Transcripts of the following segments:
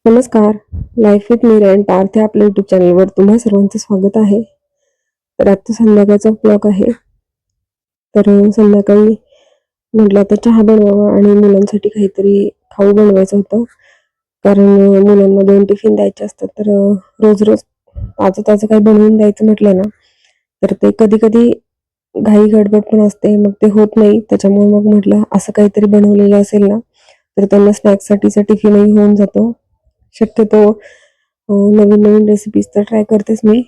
नमस्कार. Life with Meera and Parth या आपल्या युट्यूब चॅनलवर तुम्हा सर्वांचं स्वागत आहे. तर आजचा संध्याकाळचा ब्लॉग आहे. तर संध्याकाळी म्हटलं आता चहा बनवावा आणि मुलांसाठी काहीतरी खाऊ बनवायचं होतं. कारण मुलांना 2 टिफिन द्यायचे असतात. तर रोज रोज ताजं ताजं काही बनवून द्यायचं म्हटलं ना, तर ते कधी-कधी घाई गडबड पण असते. मग ते होत नाही. त्याच्यामुळे मग म्हटलं असं काहीतरी बनवलेलं असेल ना, तर त्यांना स्नॅक्ससाठीचा टिफिनही होऊन जातो. शक्यतो नवीन-नवीन रेसिपीज तर ट्राय करतेच मी.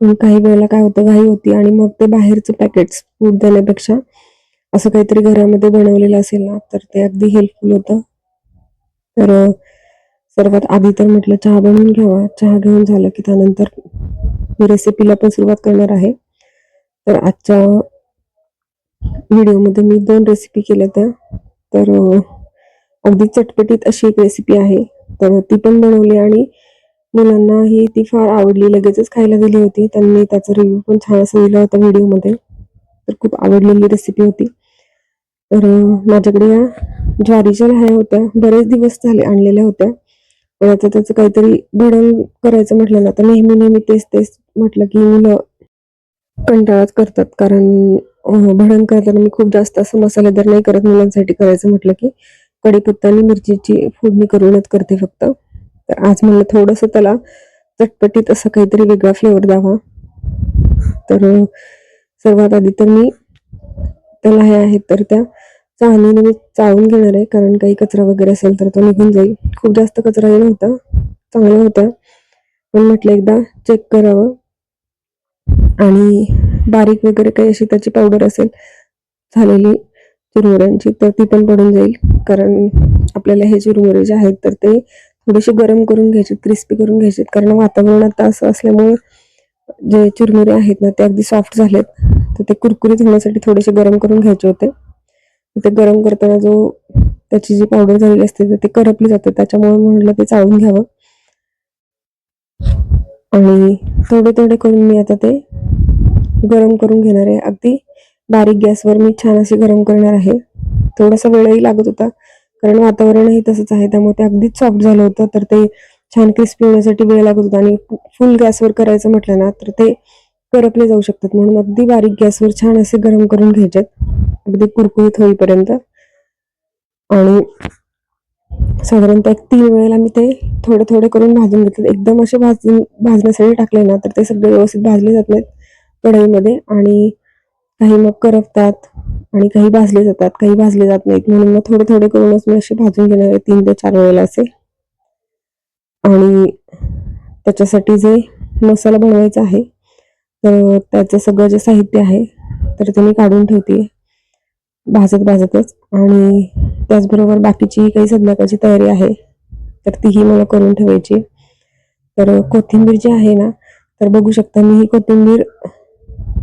पण काही वेळेला काय होतं, घाई होती आणि मग ते बाहेरचं पॅकेट्स फूड देण्यापेक्षा असं काहीतरी घरामध्ये बनवलेलं असेल ना, तर ते अगदी हेल्पफुल होतं. तर सर्वात आधी तर म्हटलं चहा बनवून घ्यावा. चहा घेऊन झालं की त्यानंतर मी रेसिपीला पण सुरुवात करणार आहे. तर आजच्या व्हिडिओमध्ये मी 2 रेसिपी केल्यात्या. तर अगदी चटपटीत अशी एक रेसिपी आहे. तर ती पण बनवली आणि मुलांनाही ती फार आवडली. लगेचच खायला दिली होती. त्यांनी त्याचा रिव्ह्यू पण छान असा दिला होता व्हिडिओमध्ये. तर खूप आवडलेली रेसिपी होती. तर माझ्याकडे या ज्वारीच्या लाह्या होत्या. बरेच दिवस झाले आणलेल्या होत्या. पण आता त्याचं काहीतरी भडंग करायचं म्हटलं ना, तर नेहमी-नेहमी तेच-तेच म्हटलं की मुलं कंटाळाच करतात. कारण भडंग करताना मी खूप जास्त असं मसालेदार नाही करत. मुलांसाठी करायचं म्हटलं की कढीपत्ता आणि मिरचीची फोडणी करूनच करते फक्त. तर आज म्हणलं थोडंसं त्याला चटपटीत असं काहीतरी वेगळा फ्लेवर द्यावा. तर सर्वात आधी तर मी त्या लाह्या आहेत तर त्या चाळणीने मी चाळून घेणार आहे. कारण काही कचरा वगैरे असेल तर तो निघून जाईल. खूप जास्त कचराही नव्हता. चांगल्या होत्या. पण म्हटलं एकदा चेक करावं आणि बारीक वगैरे काही अशी त्याची पावडर असेल झालेली चिरमुऱ्यांची तर ती पण पडून जाईल. कारण आपल्याला हे चिरमुरे जे आहेत तर ते थोडेसे गरम करून घ्यायचे, क्रिस्पी करून घ्यायचे. कारण वातावरण आता असं असल्यामुळे जे चिरमुरे आहेत ना ते अगदी सॉफ्ट झालेत. तर ते कुरकुरीत होण्यासाठी थोडेसे गरम करून घ्यायचे होते. ते गरम करताना जो त्याची जी पावडर झालेली असते तर ते करपली जाते. त्याच्यामुळे म्हटलं ते चाळून घ्यावं आणि थोडे-थोडे करून मी आता ते गरम करून घेणार आहे. अगदी बारीक गॅसवर मी छान असे गरम करणार आहे. थोडासा वेळही लागत होता. कारण वातावरणही तसंच आहे. त्यामुळे ते अगदीच सॉफ्ट झालं होतं. तर ते छान क्रिस्पी होण्यासाठी वेळ लागत होता आणि फुल गॅसवर करायचं म्हटलं ना, तर ते करपले जाऊ शकतात. म्हणून अगदी बारीक गॅसवर छान असे गरम करून घ्यायचेत. अगदी कुरकुरीत होईपर्यंत आणि साधारणतः 3 वेळेला मी ते थोडे-थोडे करून भाजून घेतले. एकदम असे भाजण्यासाठी टाकले ना, तर ते सगळे व्यवस्थित भाजले जात नाहीत कढईमध्ये आणि काही मग करपतात आणि काही भाजले जातात, काही भाजले जात नाहीत. म्हणून मग थोडे-थोडे करूनच मी असे भाजून घेणार आहे 3 ते 4 वेळेला असे. आणि त्याच्यासाठी जे मसाला बनवायचा आहे, तर त्याचं सगळं जे साहित्य आहे, तर ते मी काढून ठेवते भाजत-भाजतच आणि त्याचबरोबर बाकीची काही संध्याकाळची तयारी आहे, तर तीही मला करून ठेवायची. तर कोथिंबीर जी आहे ना, तर बघू शकता मी ही कोथिंबीर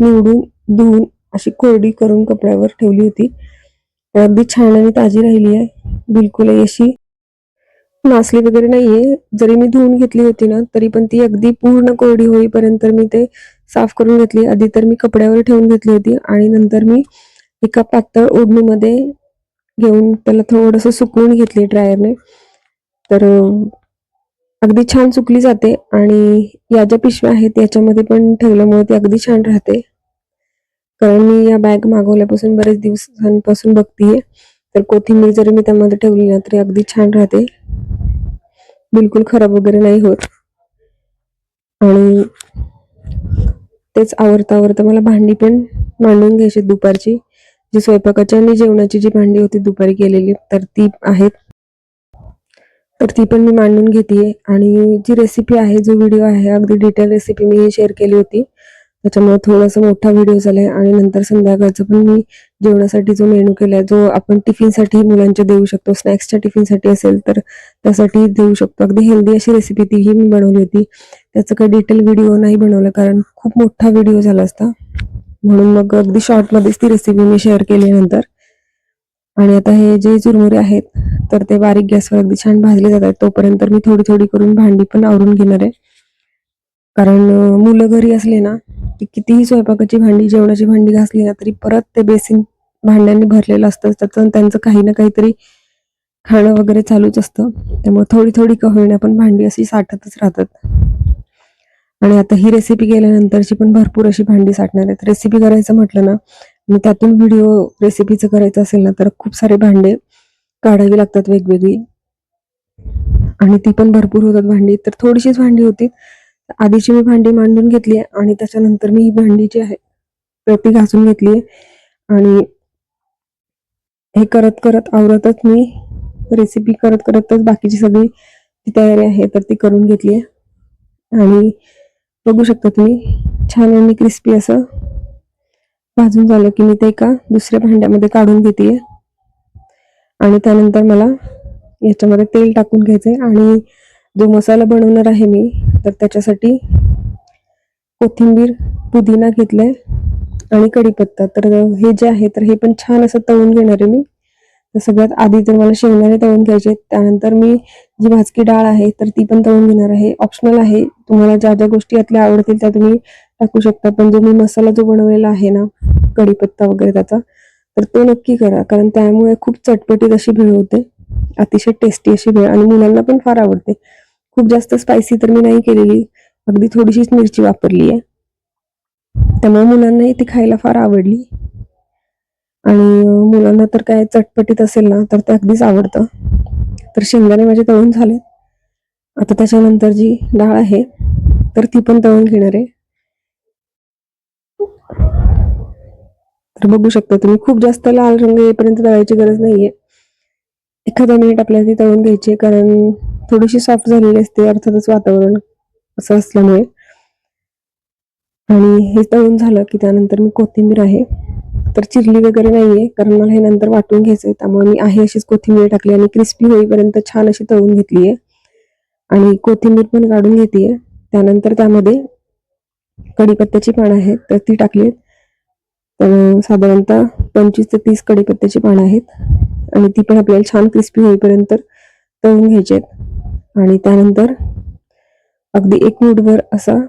निवडून, धुवून अशी कोरडी करून कपड्यावर ठेवली होती. तर अगदी छान आणि ताजी राहिली आहे. बिलकुलही अशी नासली वगैरे नाहीये. जरी मी धुवून घेतली होती ना, तरी पण ती अगदी पूर्ण कोरडी होईपर्यंत मी ते साफ करून घेतली. आधी तर मी कपड्यावर ठेवून घेतली होती आणि नंतर मी एका पातळ ओढणीमध्ये घेऊन त्याला थोडंसं सुकवून घेतली ड्रायरने. तर अगदी छान सुकली जाते आणि या ज्या पिशव्या आहेत याच्यामध्ये पण ठेवल्यामुळे ती अगदी छान राहते. कारण मी या बॅग मागवल्यापासून बरेच दिवसांपासून बघतीये. तर कोथिंबीर जरी मी त्यामध्ये ठेवली ना, तरी अगदी छान राहते. बिलकुल खराब वगैरे नाही होत. आणि तेच आवरता-आवरता मला भांडी पण मांडून घ्यायची दुपारची. जी स्वयंपाकाची आणि जेवणाची जी भांडी होती दुपारी केलेली, तर ती आहेत. तर ती पण मी मांडून घेतेय आणि जी रेसिपी आहे, जो व्हिडिओ आहे, अगदी डिटेल रेसिपी मी शेअर केली होती. त्याच्यामुळे थोडासा मोठा व्हिडिओ झालाय आणि नंतर संध्याकाळचं पण मी जेवणासाठी जो मेनू केलाय, जो आपण टिफिनसाठी मुलांच्या देऊ शकतो, स्नॅक्सच्या टिफिनसाठी असेल तर त्यासाठी देऊ शकतो. अगदी हेल्दी अशी रेसिपी तीही मी बनवली होती. त्याचं काही डिटेल व्हिडिओ नाही बनवला कारण खूप मोठा व्हिडिओ झाला असता. म्हणून मग अगदी शॉर्टमध्येच ती रेसिपी मी शेअर केली नंतर. आणि आता हे जे चुरमुरे आहेत, तर ते बारीक गॅसवर अगदी छान भाजले जातात. तोपर्यंत मी थोडी-थोडी करून भांडी पण आवरून घेणार आहे. कारण मुलं घरी असले ना, की कितीही स्वयंपाकाची भांडी, जेवणाची भांडी घासली ना, तरी परत ते बेसिन भांड्यांनी भरलेलं असतं. त्यातून त्यांचं काही ना काहीतरी खाणं वगैरे चालूच असतं, त्यामुळे थोडी थोडी का होईना पण भांडी अशी साठतच राहतात. आणि आता ही रेसिपी केल्यानंतरची पण भरपूर अशी भांडी साठणार आहेत. रेसिपी करायचं म्हटलं ना, आणि त्यातून व्हिडिओ रेसिपीचं करायचं असेल ना, तर खूप सारे भांडे काढावी लागतात वेगवेगळी, आणि ती पण भरपूर होतात भांडी. तर थोडीशीच भांडी होती, आधीची मी भांडी मांडून घेतली आणि त्याच्यानंतर मी ही भांडी जी आहे तर ती घासून घेतली. आणि हे करत करत आवरतच मी रेसिपी करत करतच बाकीची सगळी जी तयारी आहे तर ती करून घेतली आहे. आणि बघू शकता तुम्ही, छान आणि क्रिस्पी असं भाजून झालं की मी ते एका दुसऱ्या भांड्यामध्ये काढून घेते. आणि त्यानंतर मला याच्यामध्ये तेल टाकून घ्यायचंय, आणि जो मसाला बनवणार आहे मी तर त्याच्यासाठी कोथिंबीर, पुदिना घेतलाय आणि कढीपत्ता. तर हे जे आहे तर हे पण छान असं तळून घेणार आहे मी. तर सगळ्यात आधी तर मला शेंगदाणे तळून घ्यायचे, त्यानंतर मी जी भाजकी डाळ आहे तर ती पण तळून घेणार आहे. ऑप्शनल आहे, तुम्हाला ज्या ज्या गोष्टी यातल्या आवडतील त्या तुम्ही टाकू शकता, पण जो मी मसाला जो बनवलेला आहे ना, कढीपत्ता वगैरे त्याचा, तर तो नक्की करा, कारण त्यामुळे खूप चटपटीत अशी भेळ होते, अतिशय टेस्टी अशी भेळ, आणि मुलांना पण फार आवडते. खूप जास्त स्पायसी तर मी नाही केलेली, अगदी थोडीशीच मिरची वापरली आहे, त्यामुळे मुलांनाही ती खायला फार आवडली. आणि मुलांना तर काय चटपटीत असेल ना तर ते अगदीच आवडतं. तर शेंगदाणे माझे तळून झाले. आता त्याच्यानंतर जी डाळ आहे तर ती पण तळून घेणार आहे. तर बघू शकता तुम्ही, खूप जास्त लाल रंग येईपर्यंत तळायची गरज नाहीये, एखादा मिनिट आपल्याला ती तळून घ्यायची, कारण थोडीशी सॉफ्ट झालेली असते अर्थातच वातावरण असं असल्यामुळे. आणि हे तळून झालं की त्यानंतर मी कोथिंबीर आहे तर चिरली वगैरे नाहीये, कारण मला हे नंतर वाटून घ्यायचंय, त्यामुळे मी आहे अशीच कोथिंबीर टाकली आणि क्रिस्पी होईपर्यंत छान अशी तळून घेतलीये. आणि कोथिंबीर पण काढून घेतलीये. त्यानंतर त्यामध्ये कढीपत्त्याची पानं आहेत तर ती टाकली. तर साधारणतः 25 ते 30 कढीपत्त्याची पानं आहेत, आणि ती पण आपल्याला छान क्रिस्पी होईपर्यंत तळून घ्यायची आहेत. आणि त्यानंतर अगदी 1 मूठभर असा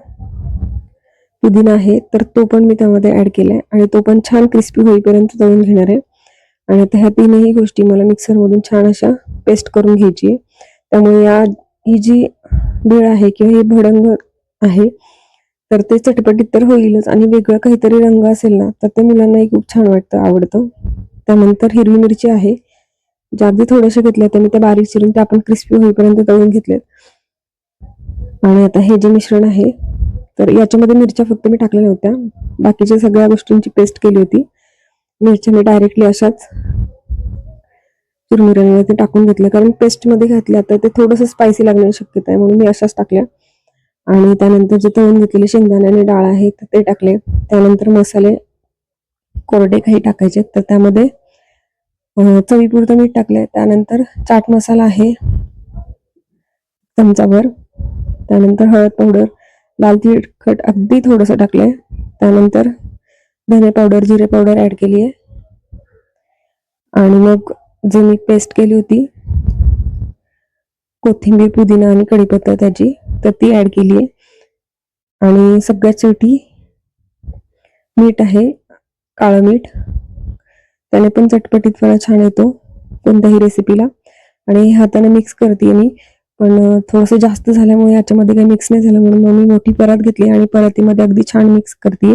पुदिना आहे तर तो पण मी त्यामध्ये ऍड केलाय, आणि तो पण छान क्रिस्पी होईपर्यंत तळून घेणार आहे. आणि आता ह्या तीनही गोष्टी मला मिक्सरमधून छान अशा पेस्ट करून घ्यायची आहे. त्यामुळे ही जी भेळ आहे किंवा हे भडंग आहे तर ते चटपटीत तर होईलच, आणि वेगळं काहीतरी रंग असेल ना तर ते मुलांनाही खूप छान वाटतं, आवडतं. त्यानंतर हिरवी मिरची आहे, ज्या अगदी थोड्याशा घेतल्या त्या मी त्या बारीक चिरून त्या आपण क्रिस्पी होईपर्यंत तळून घेतलेत. आणि आता हे जे मिश्रण आहे तर याच्यामध्ये मिरच्या फक्त मी टाकल्या नव्हत्या, बाकीच्या सगळ्या गोष्टींची पेस्ट केली होती. मिरच्या मी डायरेक्टली अशाच चिरमुऱ्यांमध्ये टाकून घेतल्या, कारण पेस्टमध्ये घातल्या तर ते थोडंसं स्पायसी लागण्याची शक्यता आहे, म्हणून मी अशाच टाकल्या. आणि त्यानंतर जे तळून घेतलेले शेंगदाणे आणि डाळ आहे तर ते टाकले. त्यानंतर मसाले कोरडे काही टाकायचे, तर त्यामध्ये चवीपुरतं मीठ टाकले. त्यानंतर चाट मसाला आहे चमचाभर, त्यानंतर हळद पावडर, लाल तिखट अगदी थोडंसं टाकलंय, त्यानंतर धने पावडर, जिरे पावडर ऍड केली आहे. आणि मग जी मी पेस्ट केली होती कोथिंबीर, पुदिना आणि कढीपत्ता त्याची, तर ती ऍड केली आहे. आणि सगळ्यात शेवटी मीठ आहे, काळं मीठ, त्याने पण चटपटीतपणा छान येतो कोणत्याही रेसिपीला. आणि हाताने मिक्स करते मी, पण थोडंसं जास्त झाल्यामुळे याच्यामध्ये काही मिक्स नाही झालं, म्हणून मी मोठी परात घेतली आणि परातीमध्ये अगदी छान मिक्स करते.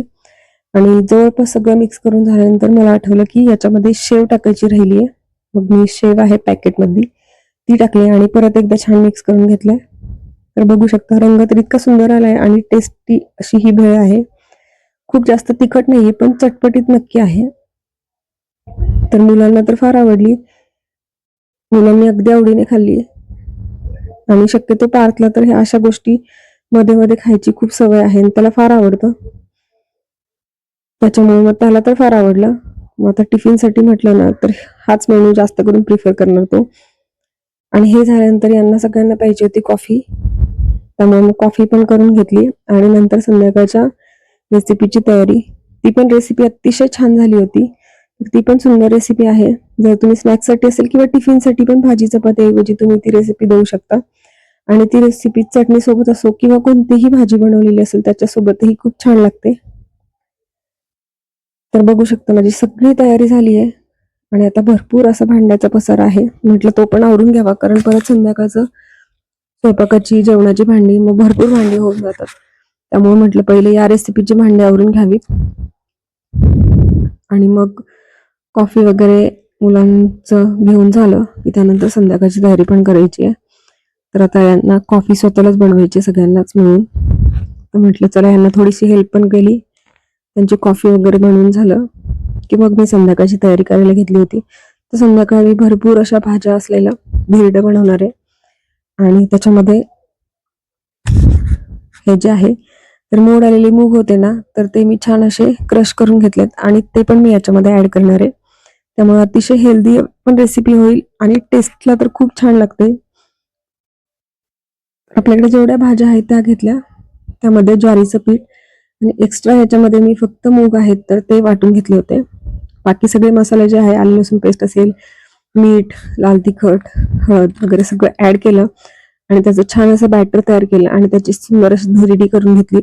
आणि जवळपास सगळं मिक्स करून झाल्यानंतर मला आठवलं की याच्यामध्ये शेव टाकायची राहिली आहे, मग मी शेव आहे पॅकेटमधली ती टाकली आणि परत एकदा छान मिक्स करून घेतलंय. तर बघू शकता, रंग तर इतका सुंदर आलाय आणि टेस्टी अशी ही भेळ आहे. खूप जास्त तिखट नाहीये पण चटपटीत नक्की आहे. तर मुलांना तर फार आवडली, मुलांनी अगदी आवडीने खाल्ली. आणि शक्यतो पार्थला तर ह्या अशा गोष्टी मध्ये मध्ये खायची खूप सवय आहे आणि त्याला फार आवडतं, त्याच्यामुळे मग त्याला तर फार आवडलं. मग आता टिफिनसाठी म्हटलं ना तर हाच मेनू जास्त करून प्रिफर करणार तो. आणि हे झाल्यानंतर यांना सगळ्यांना पाहिजे होती कॉफी, त्यामुळे मग कॉफी पण करून घेतली. आणि नंतर संध्याकाळच्या रेसिपीची तयारी, ती पण रेसिपी अतिशय छान झाली होती. ती पण सुंदर रेसिपी आहे, जर तुम्ही स्नॅक्ससाठी असेल किंवा टिफिनसाठी पण भाजी चपातीऐवजी तुम्ही ती रेसिपी देऊ शकता. आणि ती रेसिपी चटणी सोबत असो किंवा कोणतीही भाजी बनवलेली असेल त्याच्यासोबतही खूप छान लागते. तर बघू शकता माझी सगळी तयारी झाली आहे आणि आता भरपूर असा भांड्याचा पसारा आहे. म्हटलं तो पण आवरून घ्यावा, कारण परत संध्याकाळचं स्वयंपाकाची जेवणाची भांडी मग भरपूर भांडी होऊन जातात. त्यामुळे म्हटलं पहिले या रेसिपीची भांडी आवरून घ्यावीत आणि मग कॉफी वगैरे मुलांचं घेऊन झालं की त्यानंतर संध्याकाळची तयारी पण करायची आहे. तर आता यांना कॉफी स्वतःलाच बनवायची सगळ्यांनाच मिळून. तर म्हटलं चला यांना थोडीशी हेल्प पण केली. त्यांची कॉफी वगैरे बनवून झालं की मग मी संध्याकाळची तयारी करायला घेतली होती. तर संध्याकाळी भरपूर अशा भाज्या असलेलं धिरडं बनवणार आहे आणि त्याच्यामध्ये हे जे आहे तर मोड आलेले मूग होते ना, तर ते मी छान असे क्रश करून घेतलेत आणि ते पण मी याच्यामध्ये ऍड करणार आहे. त्यामुळे अतिशय हेल्दी पण रेसिपी होईल आणि टेस्टला तर खूप छान लागते. आपल्याकडे जेवढ्या भाज्या आहेत त्या घेतल्या, त्यामध्ये ज्वारीचं पीठ आणि एक्स्ट्रा ह्याच्यामध्ये मी फक्त मूग आहेत तर ते वाटून घेतले होते. बाकी सगळे मसाले जे आहे, आलं लसूण पेस्ट असेल, मीठ, लाल तिखट, हळद वगैरे सगळं ऍड केलं आणि त्याचं छान असं बॅटर तयार केलं आणि त्याची सुंदर अशी धिरडी करून घेतली.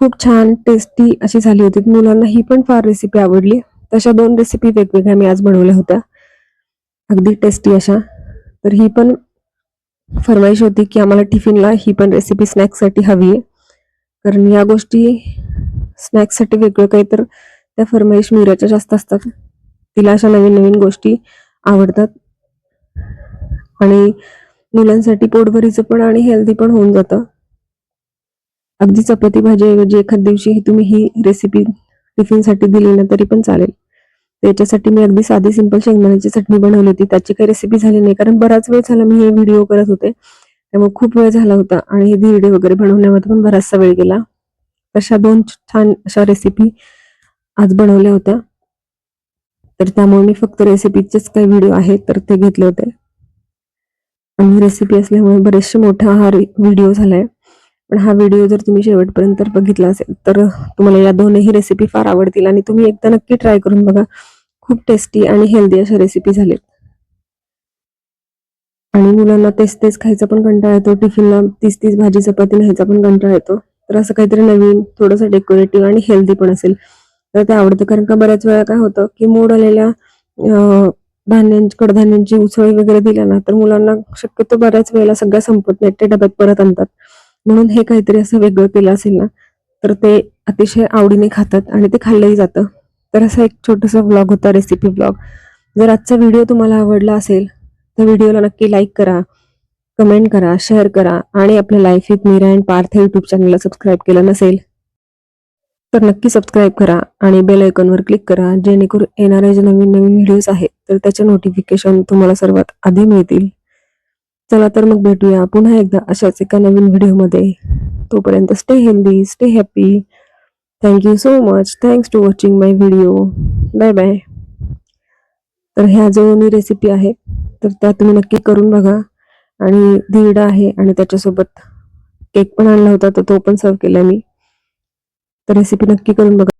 खूप छान टेस्टी अशी झाली होती. मुलांना ही पण फार रेसिपी आवडली. तशा 2 रेसिपी वेगवेगळ्या मी आज बनवल्या होत्या, अगदी टेस्टी अशा. तर ही पण फरमाईश होती की आम्हाला टिफिनला ही पण रेसिपी स्नॅक्ससाठी हवी आहे, कारण या गोष्टी स्नॅक्ससाठी वेगळं काही तर त्या फरमाईश मीराच्या जास्त असतात. तिला अशा नवीन नवीन गोष्टी आवडतात आणि मुलांसाठी पोटभरीचं पण आणि हेल्दी पण होऊन जातं. अगदी चपाती भाजीऐवजी एखाद दिवशी तुम्ही ही रेसिपी टिफिनसाठी दिली ना तरी पण चालेल. त्याच्यासाठी मी अगदी साधी सिंपल शेंगदाण्याची चटणी बनवली होती. त्याची काही रेसिपी झाली नाही, कारण बराच वेळ झाला मी हे व्हिडिओ करत होते. त्यामुळे खूप वेळ झाला होता आणि हे धिरडे वगैरे बनवण्यामध्ये पण बराचसा वेळ गेला. अशा 2 छान अशा रेसिपी आज बनवल्या होत्या. तर त्यामुळे मी फक्त रेसिपीचेच काही व्हिडिओ आहेत तर ते घेतले होते आणि रेसिपी असल्यामुळे बरेचसे मोठा हा व्हिडिओ झालाय. पण हा व्हिडिओ जर तुम्ही शेवटपर्यंत बघितला असेल तर तुम्हाला या दोनही रेसिपी फार आवडतील आणि तुम्ही एकदा नक्की ट्राय करून बघा. खूप टेस्टी आणि हेल्दी अशा रेसिपी झालेत आणि मुलांना तेच तेच खायचा पण कंटाळा येतो. टिफिनला तीच तीच भाजी चपाती न्यायचा पण कंटाळा येतो. तर असं काहीतरी नवीन, थोडंसं डेकोरेटिव्ह आणि हेल्दी पण असेल तर ते आवडतं. कारण का बऱ्याच वेळा काय होतं की मोड आलेल्या कडधान्यांची उसळी वगैरे दिल्या ना तर मुलांना शक्यतो बऱ्याच वेळेला सगळं संपत नाही, ते डब्यात परत आणतात. म्हणून हे काहीतरी असं वेगळं केलं असेल ना तर ते अतिशय आवडीने खातात आणि ते खाल्लंही जातं. तर असा एक छोटासा व्लॉग होता, रेसिपी व्लॉग. जर आजचा व्हिडिओ तुम्हाला आवडला असेल तर व्हिडिओला नक्की लाईक करा, कमेंट करा, शेअर करा आणि आपल्या life with Meera and Parth YouTube चॅनलला सबस्क्राईब केलं नसेल तर नक्की सबस्क्राईब करा आणि बेल आयकॉनवर क्लिक करा, जेणेकरून येणारे जे नवीन नवीन व्हिडिओज आहेत तर त्याचे नोटिफिकेशन तुम्हाला सर्वात आधी मिळतील. चला तर मग भेटूया पुन्हा एकदा अशाच एका नवीन व्हिडिओमध्ये. तोपर्यंत stay healthy, stay happy. Thank you so much. Thanks to watching my video. Bye bye. तर ह्या जो रेसिपी आहे तर त्या तुम्ही नक्की करून बघा. आणि धिरडा आहे आणि त्याच्यासोबत केक पण आणला होता तर तो पण सर्व केला मी. तर रेसिपी नक्की करून बघा.